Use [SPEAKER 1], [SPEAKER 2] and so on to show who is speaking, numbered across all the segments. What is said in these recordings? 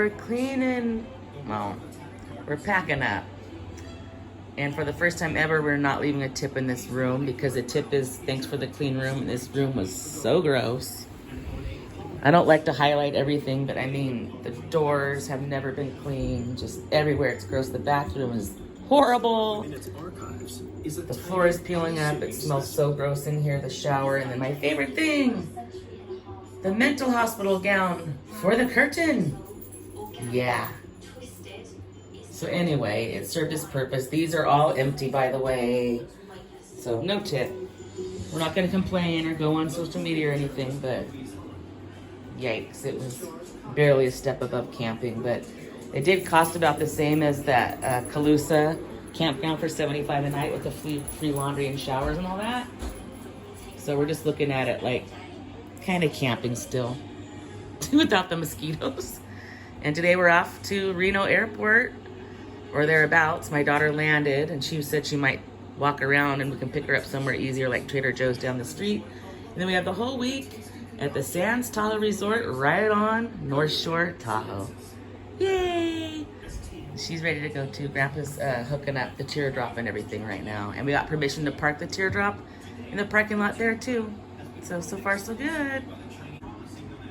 [SPEAKER 1] we're cleaning. Well, we're packing up. And for the first time ever, we're not leaving a tip in this room because the tip is thanks for the clean room. And this room was so gross. I don't like to highlight everything, but I mean, the doors have never been clean. Just everywhere it's gross. The bathroom is horrible. The floor is peeling up. It smells so gross in here, the shower. And then my favorite thing, the mental hospital gown for the curtain. Yeah. So anyway, it served its purpose. These are all empty, by the way. So no tip. We're not going to complain or go on social media or anything, but yikes, it was barely a step above camping. But it did cost about the same as that Calusa campground for $75 a night with the free laundry and showers and all that. So we're just looking at it like kind of camping still without the mosquitoes. And today we're off to Reno Airport or thereabouts. My daughter landed and she said she might walk around and we can pick her up somewhere easier like Trader Joe's down the street. And then we have the whole week at the Sands Tahoe Resort right on North Shore Tahoe. Yay! She's ready to go too. Grandpa's hooking up the teardrop and everything right now. And we got permission to park the teardrop in the parking lot there too. So far so good.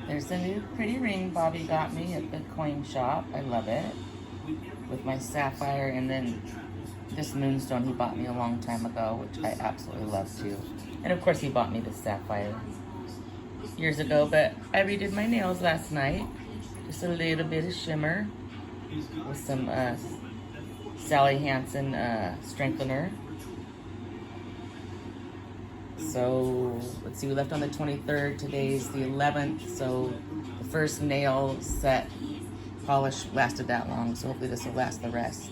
[SPEAKER 1] There's a new pretty ring Bobby got me at the coin shop. I love it. With my sapphire and then this moonstone he bought me a long time ago, which I absolutely love too. And of course he bought me the sapphire years ago, but I redid my nails last night. Just a little bit of shimmer with some Sally Hansen strengthener. So let's see, we left on the 23rd. Today's the 11th, so the first nail set polish lasted that long, so hopefully this will last the rest.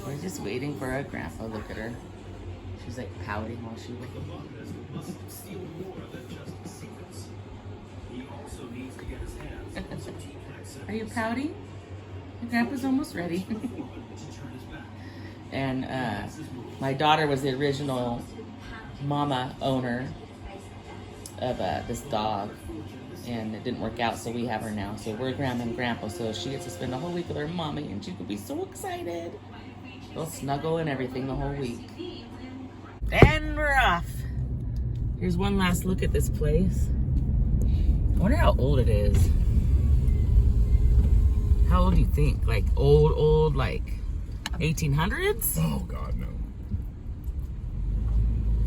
[SPEAKER 1] We're just waiting for our grandpa. Look at her. She's like pouting while she waits. Are you pouting? Your grandpa's almost ready. And my daughter was the original mama owner of this dog, and it didn't work out, so we have her now. So we're grandma and grandpa, so she gets to spend the whole week with her mommy, and she could be so excited. They'll snuggle and everything the whole week. And we're off. Here's one last look at this place. I wonder how old it is. How old do you think? Like old, like 1800s?
[SPEAKER 2] Oh God, no.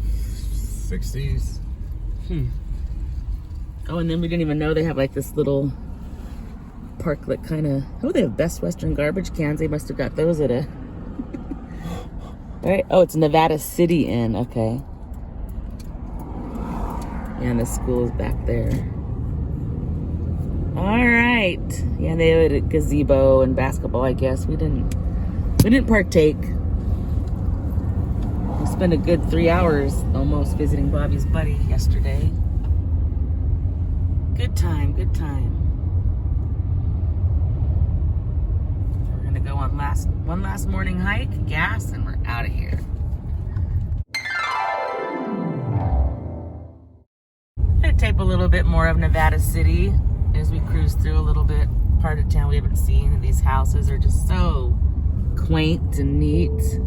[SPEAKER 2] 60s.
[SPEAKER 1] Oh, and then we didn't even know they have like this little parklet kind of. Oh, they have Best Western garbage cans. They must have got those at a. All right. Oh, it's Nevada City Inn. Okay. And the school is back there. All right. Yeah, they had a gazebo and basketball. I guess we didn't partake. We spent a good 3 hours almost visiting Bobby's buddy yesterday. Good time, good time. We're gonna go on one last morning hike, gas, and we're out of here. I'm gonna tape a little bit more of Nevada City as we cruise through a little bit part of town we haven't seen, and these houses are just so quaint and neat.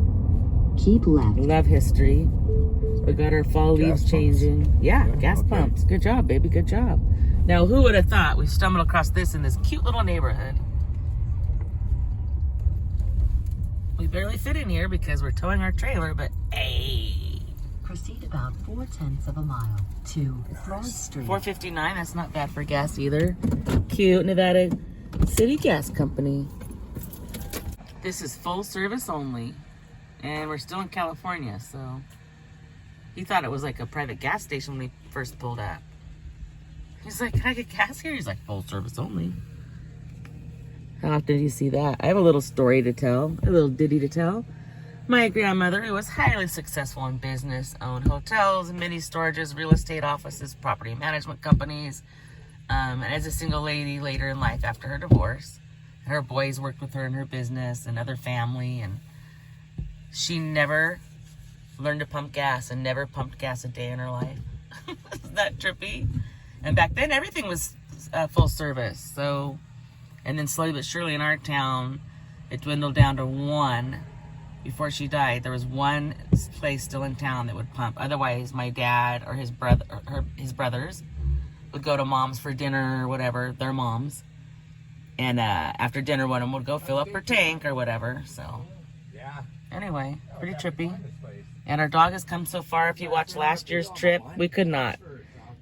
[SPEAKER 3] Keep left.
[SPEAKER 1] Love history. We got our fall leaves changing. Yeah, gas pumps. Good job, baby. Good job. Now, who would have thought we stumbled across this in this cute little neighborhood? We barely fit in here because we're towing our trailer, but hey.
[SPEAKER 3] Proceed about 4/10 of a mile to Broad Street.
[SPEAKER 1] $4.59, that's not bad for gas either. Cute Nevada City Gas Company. This is full service only, and we're still in California, so he thought it was like a private gas station when we first pulled up. He's like, can I get gas here? He's like, full service only. How often do you see that? I have a little story to tell, a little ditty to tell. My grandmother, who was highly successful in business, owned hotels, mini storages, real estate offices, property management companies. And as a single lady later in life after her divorce, her boys worked with her in her business and other family. And she never learned to pump gas and never pumped gas a day in her life. Isn't that trippy? And back then, everything was full service. So, and then slowly but surely in our town, it dwindled down to one. Before she died, there was one place still in town that would pump. Otherwise, my dad or his brothers would go to mom's for dinner or whatever, their moms. And after dinner, one of them would go fill up her tank or whatever. So, anyway, pretty trippy. And our dog has come so far. If you watched last year's trip, we could not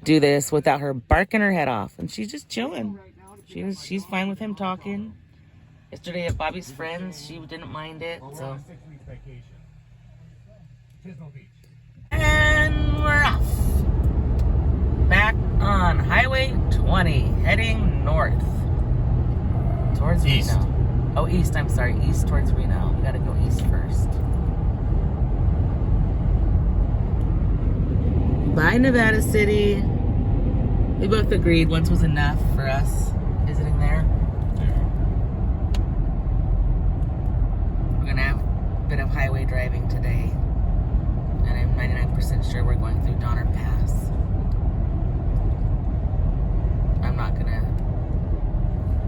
[SPEAKER 1] do this without her barking her head off. And she's just chilling. She's fine with him talking. Yesterday at Bobby's friends, she didn't mind it. So. And we're off. Back on Highway 20, heading north. Towards
[SPEAKER 2] East.
[SPEAKER 1] Reno. Oh, east, I'm sorry. East towards Reno. We gotta go east first. Bye, Nevada City. We both agreed once was enough for us visiting there. We're gonna have a bit of highway driving today. And I'm 99% sure we're going through Donner Pass. I'm not gonna...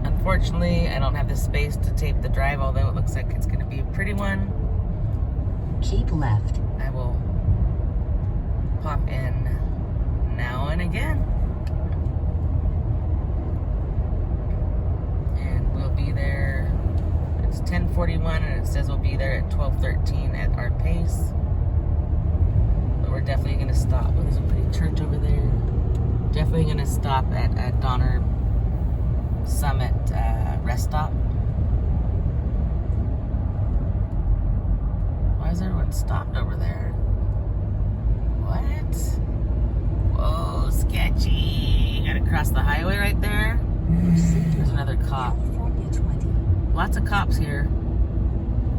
[SPEAKER 1] Unfortunately, I don't have the space to tape the drive, although it looks like it's gonna be a pretty one.
[SPEAKER 3] Keep left.
[SPEAKER 1] I will pop in now and again. And we'll be there. It's 10:41 and it says we'll be there at 12:13 at our pace. But we're definitely going to stop. Oh, there's a pretty church over there. Definitely going to stop at Donner Summit rest stop. Why is everyone stopped over there? What? Whoa, sketchy. You gotta cross the highway right there. There's another cop. Lots of cops here.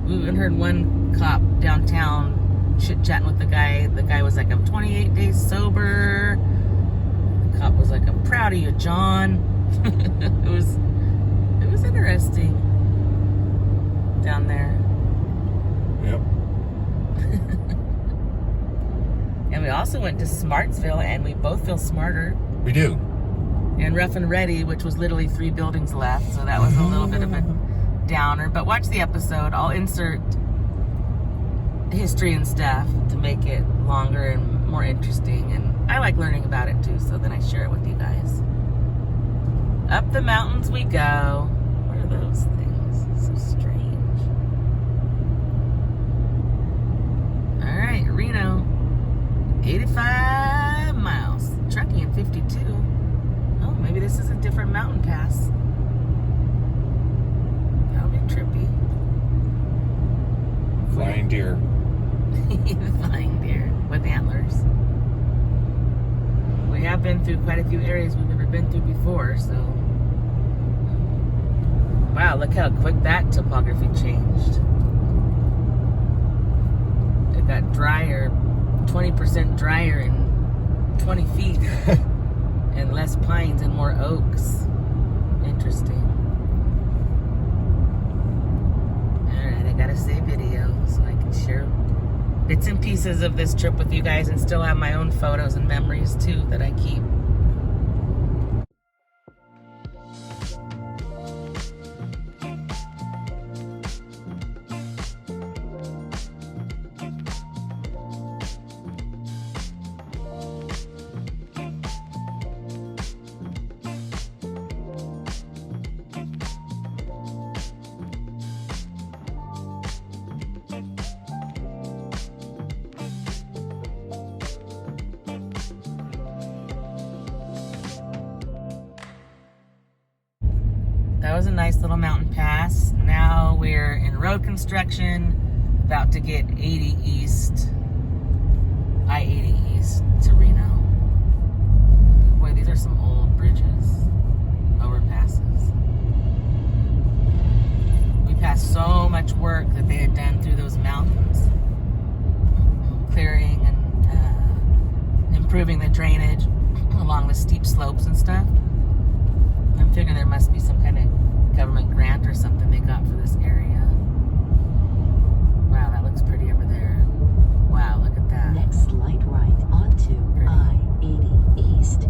[SPEAKER 1] We even heard one cop downtown chit-chatting with the guy. The guy was like, I'm 28 days sober. The cop was like, I'm proud of you, John. It was interesting down there.
[SPEAKER 2] Yep.
[SPEAKER 1] And we also went to Smartsville, and we both feel smarter.
[SPEAKER 2] We do.
[SPEAKER 1] And Rough and Ready, which was literally 3 buildings left, so that was a little bit of a downer. But watch the episode. I'll insert history and stuff to make it longer and more interesting. And I like learning about it too, so then I share it with you guys. Up the mountains we go. What are those things? So strange. All right, Reno. 85 miles. Trucking at 52. Oh, maybe this is a different mountain pass. That'll be trippy.
[SPEAKER 2] Flying deer.
[SPEAKER 1] Flying deer with antlers. We have been through quite a few areas we've never been through before, so. Wow, look how quick that topography changed. It got drier, 20% drier in 20 feet. And less pines and more oaks. Interesting. Alright, I gotta save video so I can share bits and pieces of this trip with you guys and still have my own photos and memories too that I keep. That was a nice little mountain pass. Now we're in road construction, about to get 80 east, I-80 east to Reno. Boy, these are some old bridges, overpasses. We passed so much work that they had done through those mountains, clearing and improving the drainage along the steep slopes and stuff. I'm figuring there must be some kind of government grant or something they got for this area. Wow, that looks pretty over there. Wow, look at that.
[SPEAKER 3] Next light right onto I-80 East.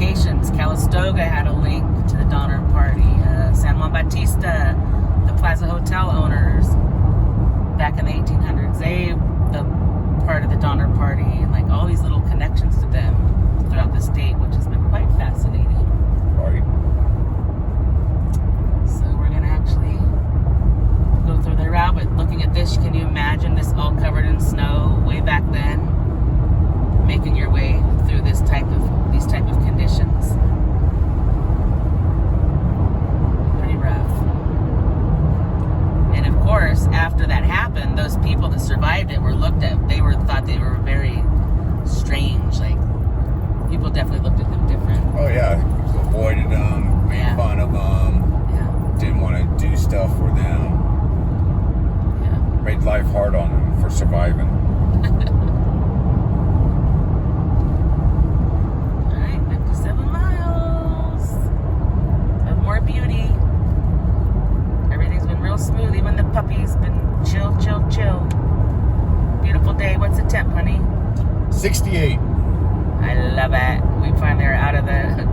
[SPEAKER 1] locations. Calistoga had a link to the Donner Party. San Juan Bautista, the Plaza Hotel owners, back in the 1800s, they the part of the Donner Party, and like all these little connections to them throughout the state, which has been quite fascinating.
[SPEAKER 2] Right.
[SPEAKER 1] So we're gonna actually go through their route, but looking at this, can you imagine this all covered in snow way back then? Making your way through these type of conditions. Pretty rough. And of course, after that happened, those people that survived it were looked at. Thought they were very strange. Like people definitely looked at them different.
[SPEAKER 2] Oh yeah, avoided them, made fun of them.
[SPEAKER 1] Yeah.
[SPEAKER 2] Didn't want to do stuff for them.
[SPEAKER 1] Yeah.
[SPEAKER 2] Made life hard on them for surviving.
[SPEAKER 1] All right, 57 miles of more beauty. Everything's been real smooth. Even the puppy's been chill, chill, chill. Beautiful day. What's the temp, honey?
[SPEAKER 2] 68.
[SPEAKER 1] I love it. We finally are out of the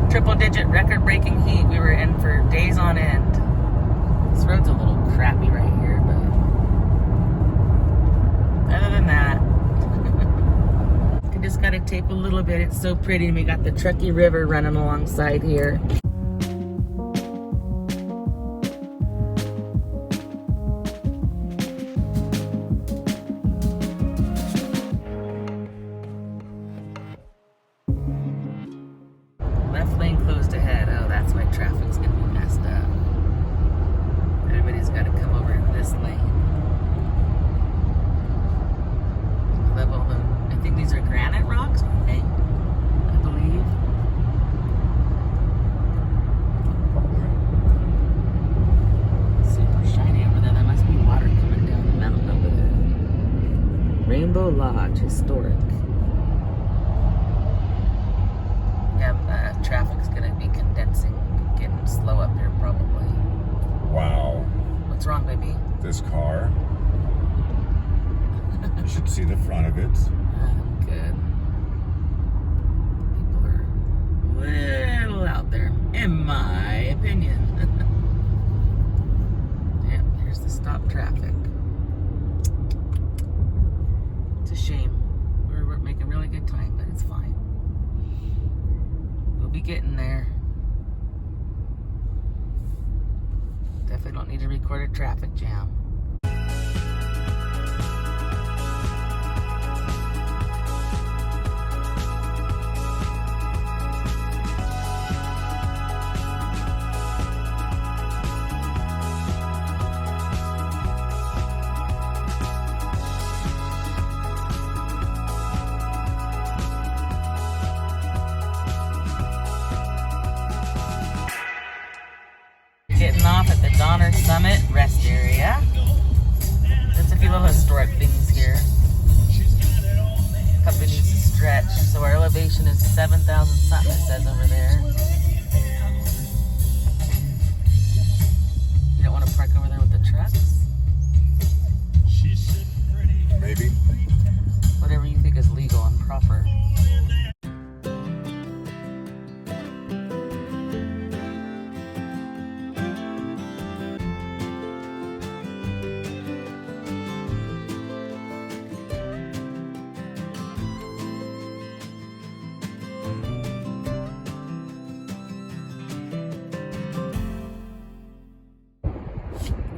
[SPEAKER 1] triple-digit record-breaking heat we were in for days on end. This road's a little crappy right here, but other than that, I just gotta tape a little bit. It's so pretty, and we got the Truckee River running alongside here. Left lane closed ahead. Oh, that's why traffic's gonna be messed up. Everybody's got to come over in this lane. I love all the. I think these are granite rocks, aren't they? I believe. Super shiny over there. That must be water coming down the mountain over there. Rainbow Lodge, historic. Yeah, traffic's gonna be condensing, getting slow up here probably.
[SPEAKER 2] Wow.
[SPEAKER 1] What's wrong, baby?
[SPEAKER 2] This car. You should see the front of it.
[SPEAKER 1] Good. People are a little out there, in my opinion. Yeah, here's the stop traffic. It's a shame. We're making really good time, but it's fine. We'll be getting there. Definitely don't need to record a traffic jam. Getting off at the Donner Summit rest area. There's a few little historic things here. Puppy needs to stretch. So our elevation is 7,000 something, it says over there. You don't want to park over there with the trucks?
[SPEAKER 2] Maybe.
[SPEAKER 1] Whatever you think is legal and proper.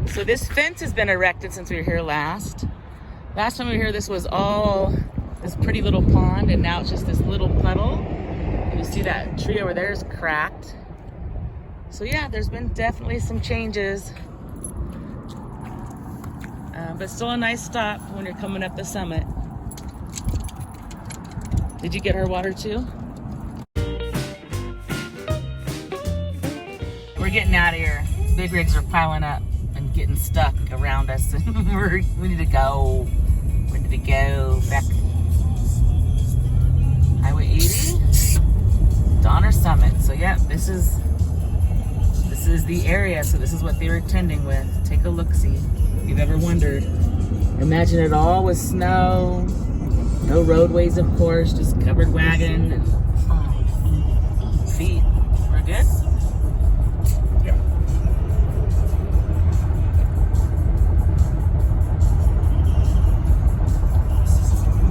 [SPEAKER 1] So this fence has been erected since we were here last. Last time we were here, this was all this pretty little pond, and now it's just this little puddle. And you see that tree over there is cracked. So yeah, there's been definitely some changes. But still a nice stop when you're coming up the summit. Did you get her water too? We're getting out of here. Big rigs are piling up and getting stuck around us. We need to go. We need to go back. Highway 80, Donner Summit. So yeah, this is the area. So this is what they were attending with. Take a look-see. If you've ever wondered. Imagine it all with snow. No roadways, of course, just covered wagon. feet. We're good?
[SPEAKER 2] Yeah.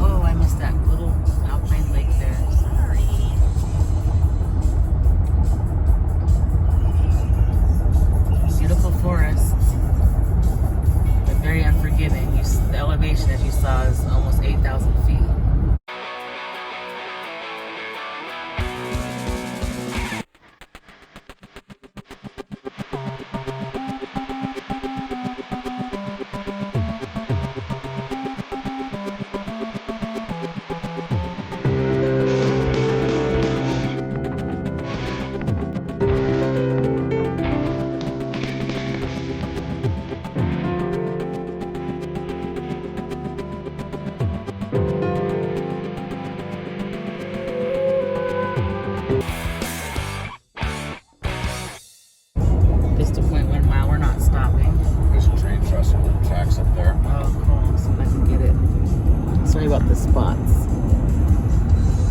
[SPEAKER 1] Oh, I missed that little alpine lake there. Sorry. Beautiful forests, but very unforgiving. The elevation, as you saw, is almost 8,000 feet. This 2.1 mile, we're not stopping.
[SPEAKER 2] There's a train tracks up there.
[SPEAKER 1] Oh, cool. So I can get it. Sorry about the spots.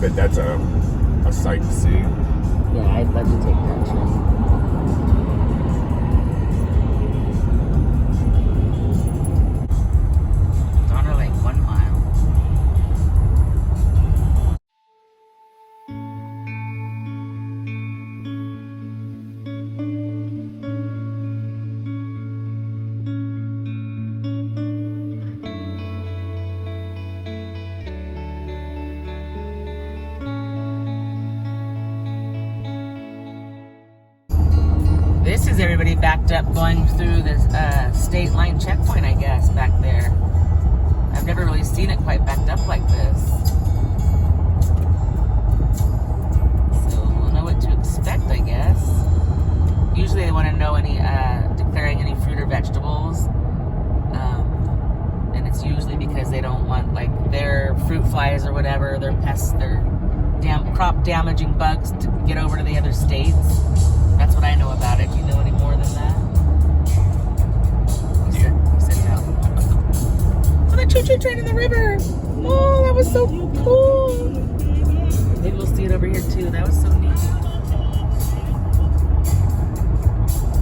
[SPEAKER 2] But that's a sight to see.
[SPEAKER 1] Yeah, I'd love to take that train. Donner Lake, 1 mile. This is everybody backed up going through this state line checkpoint, I guess, back there. I've never really seen it quite backed up like this. So we'll know what to expect, I guess. Usually they want to know any, declaring any fruit or vegetables. And it's usually because they don't want, like, their fruit flies or whatever, their pests, their crop damaging bugs to get over to the other states. That's what I know about it. Do you know any more than that? You said no. Oh, the choo-choo train in the river. Oh, that was so cool. Maybe we'll see it over here too. That was so neat.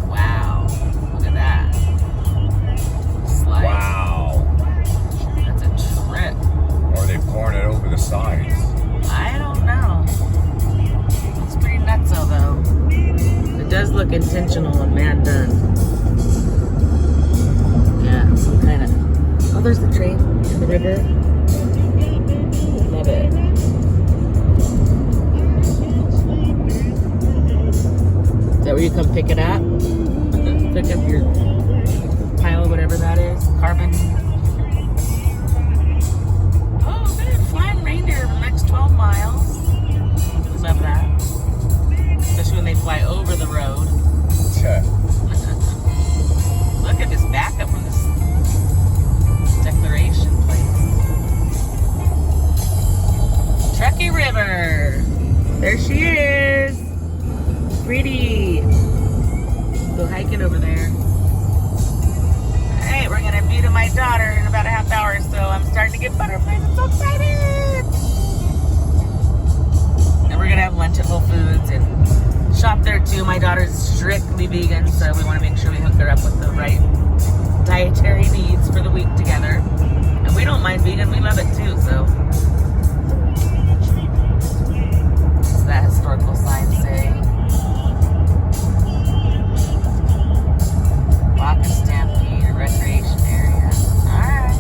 [SPEAKER 1] Wow. Look at that. Slide.
[SPEAKER 2] Wow.
[SPEAKER 1] That's a trip.
[SPEAKER 2] Or are they pouring it over the sides?
[SPEAKER 1] I don't know. It's pretty nutso though. It does look intentional and man done. Yeah, some kind of... Oh, there's the train in the river. Love it. Is that where you come pick it up? Pick up your pile of whatever that is. Carbon. Oh, they're flying reindeer for the next 12 miles. Love that. Especially when they fly over the road. Look at this backup from this declaration place. Truckee River. There she is. Pretty. Go hiking over there. Alright, we're gonna be to my daughter in about a half hour, so I'm starting to get butterflies. I'm so excited. And we're gonna have lunch at Whole Foods and shop there too. My daughter's strictly vegan, so we want to make sure we hook her up with the right dietary needs for the week together. And we don't mind vegan, we love it too, so. What's that historical sign say? Walk and Stampede, a recreation area. Alright.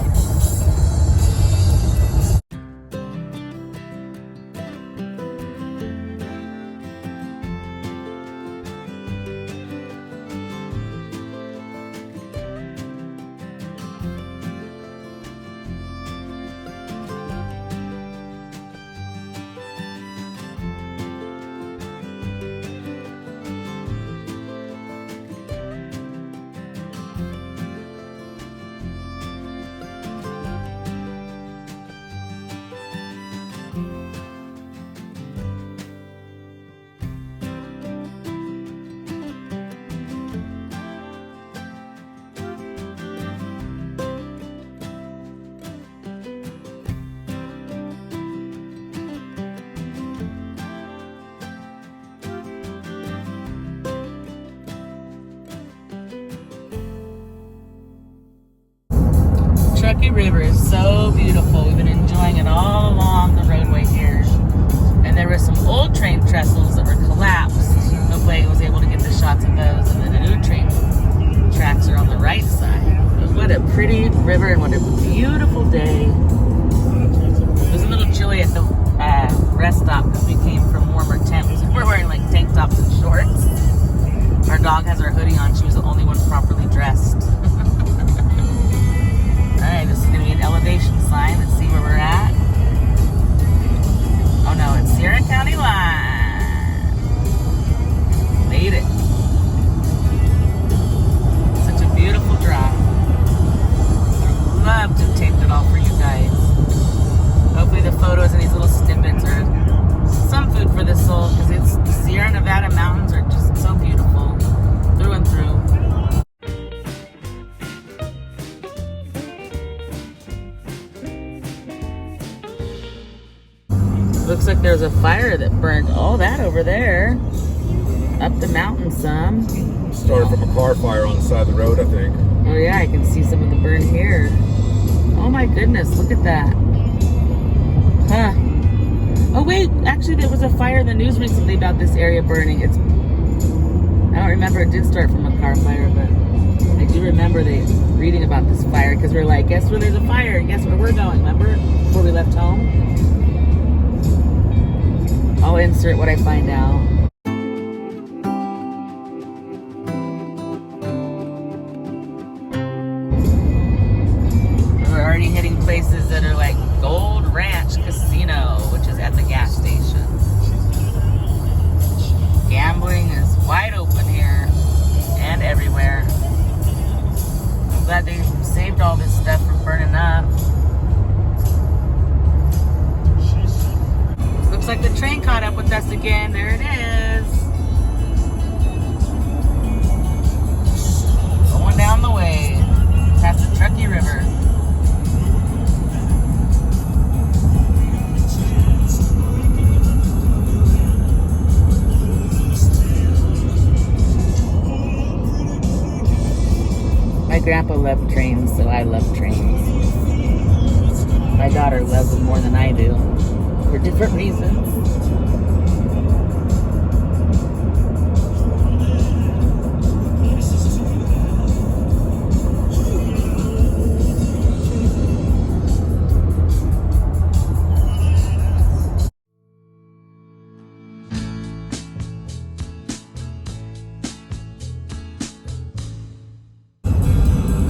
[SPEAKER 1] Truckee River is so beautiful. We've been enjoying it all along the roadway here. And there were some old train trestles that were collapsed. Nobody was able to get the shots of those. And then the new train tracks are on the right side. But what a pretty river and what a beautiful day. It was a little chilly at the rest stop because we came from warmer temps. We're wearing like tank tops and shorts. Our dog has her hoodie on. She was the only one properly dressed. Alright, this is going to be an elevation sign. Let's see where we're at. Oh no, it's Sierra County line. Made it. Such a beautiful drive. I'd love to have taped it all for you guys. Hopefully the photos and these little snippets are some food for the soul, because it's the Sierra Nevada mountains are just so beautiful through and through. Looks like there's a fire that burned all that over there. Up the mountain some.
[SPEAKER 2] Started from a car fire on the side of the road, I think.
[SPEAKER 1] Oh yeah, I can see some of the burn here. Oh my goodness, look at that. Huh. Oh wait, actually there was a fire in the news recently about this area burning. I don't remember, it did start from a car fire, but I do remember reading about this fire, because we're like, guess where there's a fire? Guess where we're going, remember? Before we left home. I'll insert what I find out. We're already hitting places that are like Gold Ranch Casino, which is at the gas station. Gambling is wide open here and everywhere. I'm glad they saved all this stuff from burning up. Looks like the train caught up with us again. There it is. Going down the way past the Truckee River. My grandpa loved trains, so I love trains. My daughter loves them more than I do, for different reasons.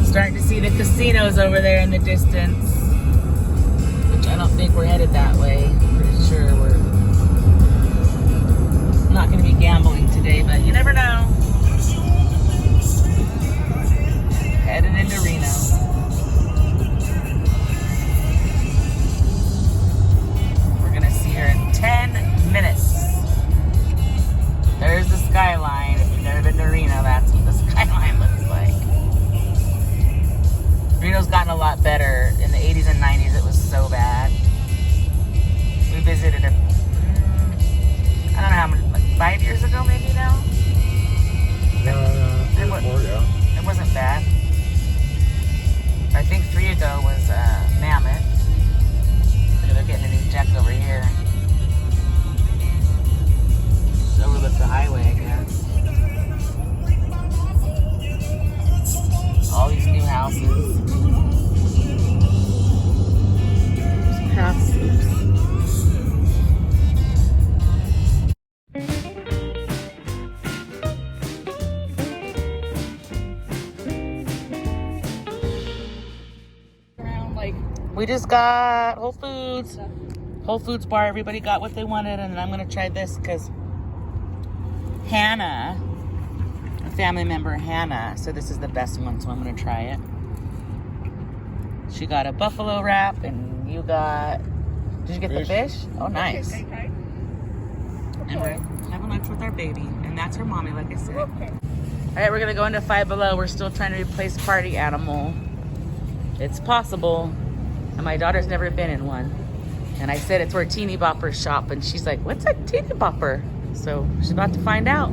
[SPEAKER 1] Starting to see the casinos over there in the distance, which I don't think we're headed that way. Pretty sure we're not going to be gambling today, but you never know. Heading into Reno. We're going to see her in 10 minutes. There's the skyline. If you've never been to Reno, that's what the skyline looks like. Reno's gotten a lot better. In the 80s and 90s, it was so bad. We visited it, I don't know how many, like 5 years ago maybe now? It wasn't bad. I think 3 ago was Mammoth. They're getting a new deck over here. Just overlook the highway, I guess. All these new houses. Craft soups. We just got Whole Foods bar. Everybody got what they wanted, and I'm gonna try this because Hannah, a family member, Hannah, said this is the best one, so I'm gonna try it. She got a buffalo wrap, and you got, did you get the fish? Oh, nice.
[SPEAKER 4] Okay.
[SPEAKER 1] And we're having lunch with our baby, and that's her mommy, like I said. Okay. All right, we're gonna go into Five Below. We're still trying to replace Party Animal. It's possible, and my daughter's never been in one. And I said it's where Teeny Boppers shop, and she's like, what's a Teeny Bopper? So she's about to find out.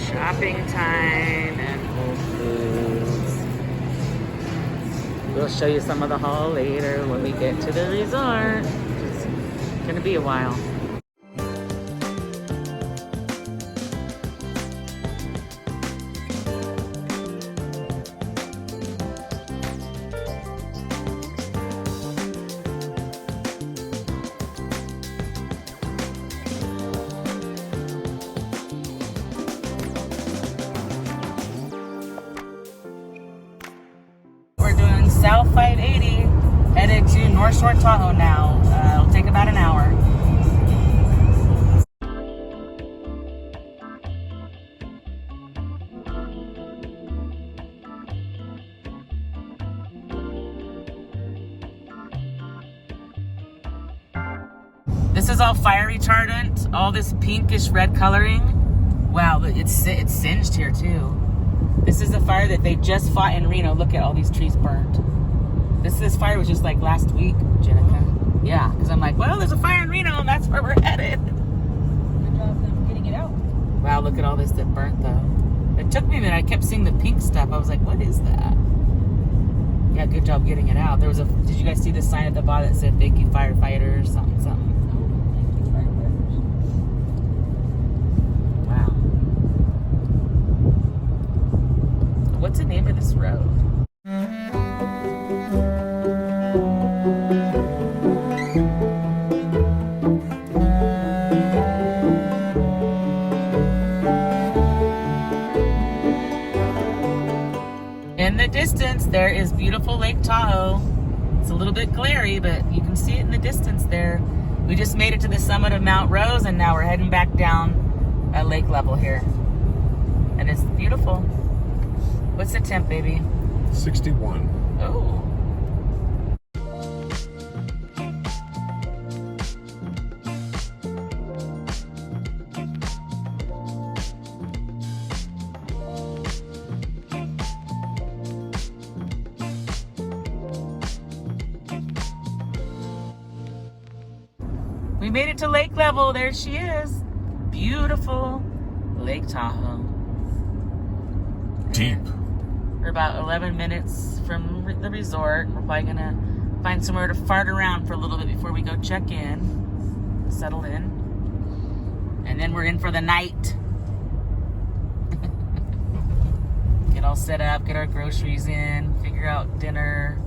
[SPEAKER 1] Shopping time at Whole Foods. We'll show you some of the haul later when we get to the resort. It's gonna be a while. South 580, headed to North Shore Tahoe now. It'll take about an hour. This is all fire retardant, all this pinkish red coloring. Wow, it's singed here too. This is the fire that they just fought in Reno. Look at all these trees burnt. This fire was just like last week, Jenica. Yeah, because I'm like, well, there's a fire in Reno and that's where we're headed.
[SPEAKER 4] Good job them getting it out.
[SPEAKER 1] Wow, look at all this that burnt though. It took me a minute. I kept seeing the pink stuff. I was like, what is that? Yeah, good job getting it out. There was did you guys see the sign at the bottom that said, thank you firefighters, something, something?
[SPEAKER 4] Thank you, firefighters.
[SPEAKER 1] Wow. What's the name of this road? In the distance, there is beautiful Lake Tahoe. It's a little bit glary, but you can see it in the distance there. We just made it to the summit of Mount Rose, and now we're heading back down at lake level here. And it's beautiful. What's the temp, baby?
[SPEAKER 2] 61.
[SPEAKER 1] Oh. We made it to lake level. There she is. Beautiful Lake Tahoe.
[SPEAKER 2] Deep.
[SPEAKER 1] We're about 11 minutes from the resort. We're probably gonna find somewhere to fart around for a little bit before we go check in, settle in, and then we're in for the night. Get all set up, get our groceries in, figure out dinner,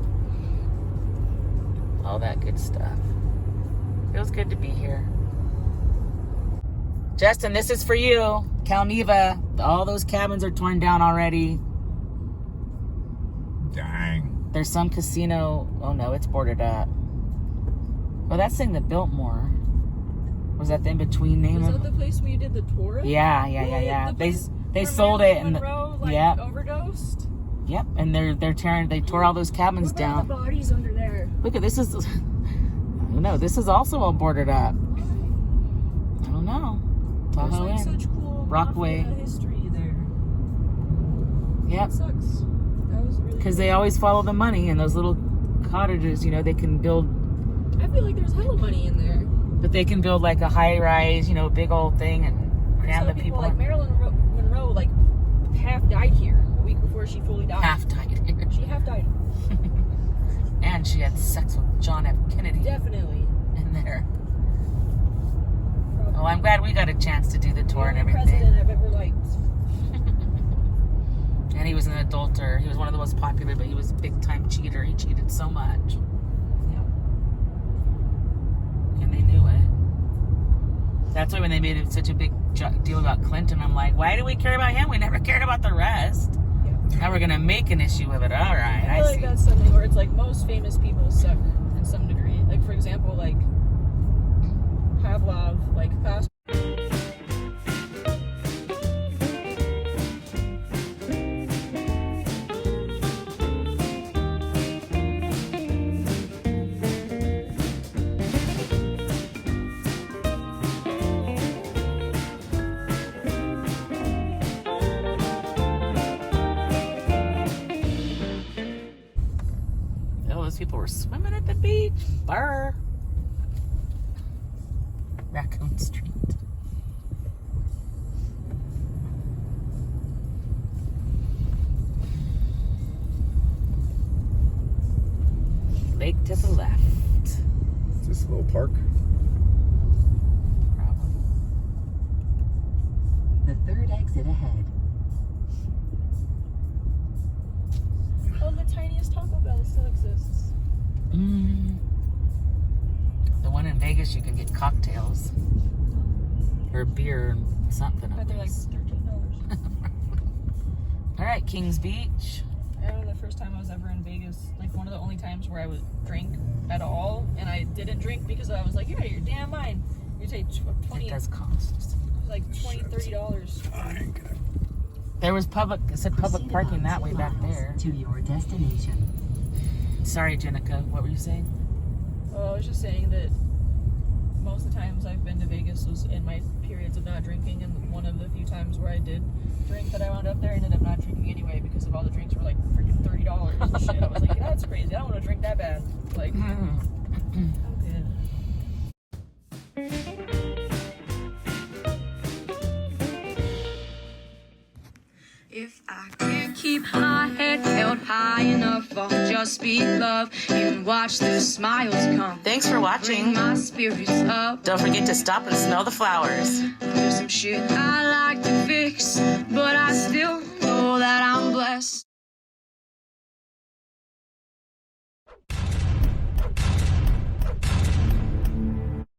[SPEAKER 1] all that good stuff. Feels good to be here. Justin, this is for you. Calneva, all those cabins are torn down already.
[SPEAKER 2] Dang.
[SPEAKER 1] There's some casino. Oh no, it's boarded up. Well, that's in the Biltmore. Was that the in-between name?
[SPEAKER 4] Was that the place where you did the tour?
[SPEAKER 1] Yeah.
[SPEAKER 4] The place
[SPEAKER 1] They
[SPEAKER 4] where
[SPEAKER 1] sold it
[SPEAKER 4] Marilyn
[SPEAKER 1] and
[SPEAKER 4] Monroe, like,
[SPEAKER 1] yep.
[SPEAKER 4] overdosed?
[SPEAKER 1] Yep, and they tore all those cabins
[SPEAKER 4] What about
[SPEAKER 1] down.
[SPEAKER 4] the bodies under there?
[SPEAKER 1] Look at this is no, this is also all boarded up. I don't know.
[SPEAKER 4] There's
[SPEAKER 1] Tahoe
[SPEAKER 4] like
[SPEAKER 1] Inn.
[SPEAKER 4] such cool
[SPEAKER 1] Rockaway.
[SPEAKER 4] mafia history there.
[SPEAKER 1] Yep.
[SPEAKER 4] It sucks. That was really
[SPEAKER 1] Because
[SPEAKER 4] cool.
[SPEAKER 1] they always follow the money, and those little cottages, you know, they can build,
[SPEAKER 4] I feel like there's hella money in there.
[SPEAKER 1] but they can build like a high-rise, you know, big old thing and cram the
[SPEAKER 4] Some
[SPEAKER 1] people
[SPEAKER 4] like
[SPEAKER 1] in.
[SPEAKER 4] Marilyn Monroe, like half died here a week before she fully died.
[SPEAKER 1] Half died here.
[SPEAKER 4] She half died.
[SPEAKER 1] And she had sex with John F. Kennedy
[SPEAKER 4] Definitely.
[SPEAKER 1] in there. Oh, I'm glad we got a chance to do the tour and
[SPEAKER 4] The only
[SPEAKER 1] everything.
[SPEAKER 4] president I've ever liked.
[SPEAKER 1] And he was an adulterer. He was one of the most popular, but he was a big-time cheater. He cheated so much.
[SPEAKER 4] Yeah.
[SPEAKER 1] And they knew it. That's why when they made it such a big deal about Clinton, I'm like, why do we care about him? We never cared about the rest.
[SPEAKER 4] Yeah.
[SPEAKER 1] Now we're going to make an issue of it. All right,
[SPEAKER 4] I feel like
[SPEAKER 1] see.
[SPEAKER 4] that's something where it's like most famous people suck in some degree. Like, for example, like Pavlov, like fast.
[SPEAKER 1] Oh, those people were swimming at the beach. Burr. Raccoon Street.
[SPEAKER 2] a little park.
[SPEAKER 1] Probably.
[SPEAKER 3] The third exit ahead.
[SPEAKER 4] Oh, the tiniest Taco Bell still exists.
[SPEAKER 1] The one in Vegas, you can get cocktails or beer and something.
[SPEAKER 4] But they're like $13.
[SPEAKER 1] All right, Kings Beach.
[SPEAKER 4] I remember the first time I was ever in Vegas, like one of the only times where I would drink at all, and I didn't drink because I was like, "You're out of your damn mind." You take $20,
[SPEAKER 1] It does cost.
[SPEAKER 4] like $20-$30.
[SPEAKER 1] There was public. It said public
[SPEAKER 3] Proceed
[SPEAKER 1] parking
[SPEAKER 3] about
[SPEAKER 1] that way
[SPEAKER 3] 2
[SPEAKER 1] back
[SPEAKER 3] miles
[SPEAKER 1] there.
[SPEAKER 3] to your destination.
[SPEAKER 1] Sorry, Jenica. What were you saying?
[SPEAKER 4] Well, I was just saying that most of the times I've been to Vegas was in my periods of not drinking, and one of the few times where I did drink that I wound up there, I ended up not drinking anyway because of all the drinks were like freaking $30 and shit. I was like, yeah, that's crazy. I don't want to drink that bad. Like, I'm good.
[SPEAKER 5] If I can't keep my head held high enough, I'll just be love and watch the smiles come.
[SPEAKER 1] Thanks for
[SPEAKER 5] Bring
[SPEAKER 1] watching.
[SPEAKER 5] my spirits up.
[SPEAKER 1] Don't forget to stop and smell the flowers.
[SPEAKER 5] There's some shit I like to fix, but I still know that I'm blessed.